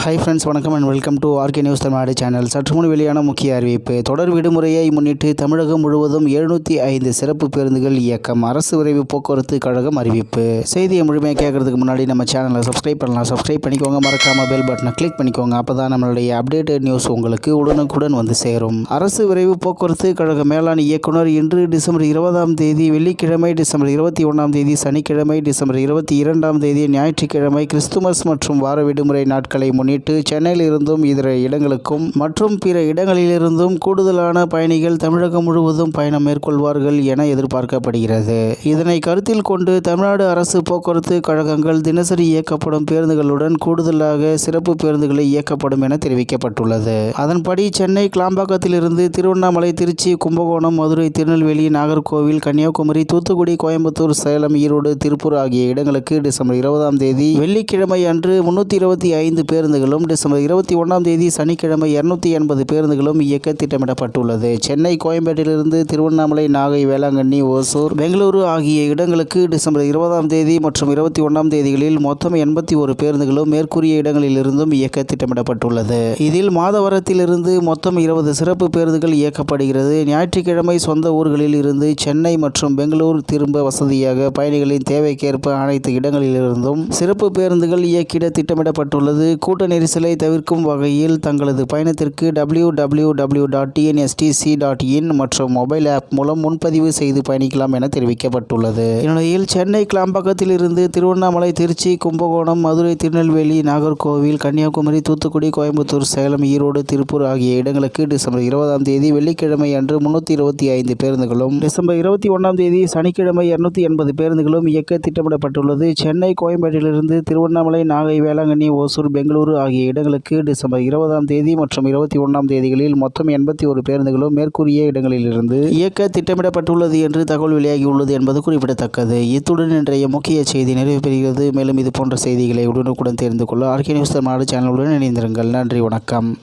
Hi friends, வணக்கம் and welcome to RK news Tamil Nadu channel. சற்று முன் வெளியான முக்கிய அறிவிப்பு. தொடர் விடுமுறையை முன்னிட்டு தமிழகம் முழுவதும் 705 சிறப்பு பேருந்துகள் இயக்கம். அரசு விரைவு போக்குவரத்து கழகம் அறிவிப்பு. செய்தியை முழுமையாக கேட்கறதுக்கு முன்னாடி நம்ம சேனலை சப்ஸ்கிரைப் பண்ணலாம். சப்ஸ்கிரைப் பண்ணிக்கோங்க. மறக்காம பெல் பட்டனை கிளிக் பண்ணிக்கோங்க. அப்போ தான் நம்மளுடைய அப்டேட்டட் நியூஸ் உங்களுக்கு உடனுக்குடன் வந்து சேரும். அரசு விரைவு போக்குவரத்து கழக மேலாண் இயக்குனர் இன்று டிசம்பர் 20ஆம் தேதி வெள்ளிக்கிழமை, டிசம்பர் 21ஆம் தேதி சனிக்கிழமை, டிசம்பர் 22ஆம் தேதி ஞாயிற்றுக்கிழமை கிறிஸ்துமஸ் மற்றும் வார விடுமுறை நாட்களை முன்னிட்டு சென்னையில் இருந்தும் இதர இடங்களுக்கும் மற்றும் பிற இடங்களிலிருந்தும் கூடுதலான பயணிகள் தமிழகம் முழுவதும் பயணம் மேற்கொள்வார்கள் என எதிர்பார்க்கப்படுகிறது. இதனை கருத்தில் கொண்டு தமிழ்நாடு அரசு போக்குவரத்து கழகங்கள் தினசரி இயக்கப்படும் பேருந்துகளுடன் கூடுதலாக சிறப்பு பேருந்துகளை இயக்கப்படும் என தெரிவிக்கப்பட்டுள்ளது. அதன்படி சென்னை கிளாம்பாக்கத்திலிருந்து திருவண்ணாமலை, திருச்சி, கும்பகோணம், மதுரை, திருநெல்வேலி, நாகர்கோவில், கன்னியாகுமரி, தூத்துக்குடி, கோயம்புத்தூர், சேலம், ஈரோடு, திருப்பூர் ஆகிய இடங்களுக்கு டிசம்பர் 20ஆம் தேதி வெள்ளிக்கிழமை அன்று 325 பேருந்துகளும், டிசம்பர் 21ஆம் தேதி சனிக்கிழமை 280 பேருந்துகளும் இயக்க திட்டமிடப்பட்டுள்ளது. சென்னை, கோயம்பேட்டிலிருந்து திருவண்ணாமலை, நாகை, வேளாங்கண்ணி, ஓசூர், பெங்களூரு ஆகிய இடங்களுக்கு டிசம்பர் 20ஆம் தேதி மற்றும் 21ஆம் தேதிகளில் மொத்தம் 81 பேருந்துகளும் மேற்கூறிய இடங்களிலிருந்தும் இயக்க திட்டமிடப்பட்டுள்ளது. இதில் மாதவரத்திலிருந்து மொத்தம் 20 சிறப்பு பேருந்துகள் இயக்கப்படுகிறது. ஞாயிற்றுக்கிழமை சொந்த ஊர்களில் இருந்து சென்னை மற்றும் பெங்களூர் திரும்ப வசதியாக பயணிகளின் தேவைக்கேற்ப அனைத்து இடங்களிலிருந்தும் சிறப்பு பேருந்துகள் இயக்கிட திட்டமிடப்பட்டுள்ளது. கூட்ட நெரிசலை தவிர்க்கும் வகையில் தங்களது பயணத்திற்கு www.tnstc.in மற்றும் மொபைல் ஆப் மூலம் முன்பதிவு செய்து பயணிக்கலாம் என தெரிவிக்கப்பட்டுள்ளது. இந்நிலையில் சென்னை கிளாம்பாக்கத்தில் இருந்து திருவண்ணாமலை, திருச்சி, கும்பகோணம், மதுரை, திருநெல்வேலி, நாகர்கோவில், கன்னியாகுமரி, தூத்துக்குடி, கோயம்புத்தூர், சேலம், ஈரோடு, திருப்பூர் ஆகிய இடங்களுக்கு டிசம்பர் 20ஆம் தேதி வெள்ளிக்கிழமை அன்று 325 பேருந்துகளும், டிசம்பர் 21ஆம் தேதி சனிக்கிழமை 280 பேருந்துகளும் இயக்க திட்டமிடப்பட்டுள்ளது. சென்னை, கோயம்பேட்டிலிருந்து திருவண்ணாமலை, நாகை, வேளாங்கண்ணி, ஓசூர், பெங்களூரு ஆகிய இடங்களுக்கு டிசம்பர் 20ஆம் தேதி மற்றும் 21ஆம் தேதிகளில் மொத்தம் 81 பேருந்துகளும் மேற்கூறிய இடங்களிலிருந்து இயக்க திட்டமிடப்பட்டுள்ளது என்று தகவல் வெளியாகியுள்ளது என்பது குறிப்பிடத்தக்கது. இத்துடன் இன்றைய முக்கிய செய்தி நிறைவு பெறுகிறது. மேலும் இது போன்ற செய்திகளை உடனுக்குடன் தெரிந்து கொள்ள ஆர்கே நியூஸ் தமிழ்நாடு சேனலுடன் இணைந்திருங்கள். நன்றி, வணக்கம்.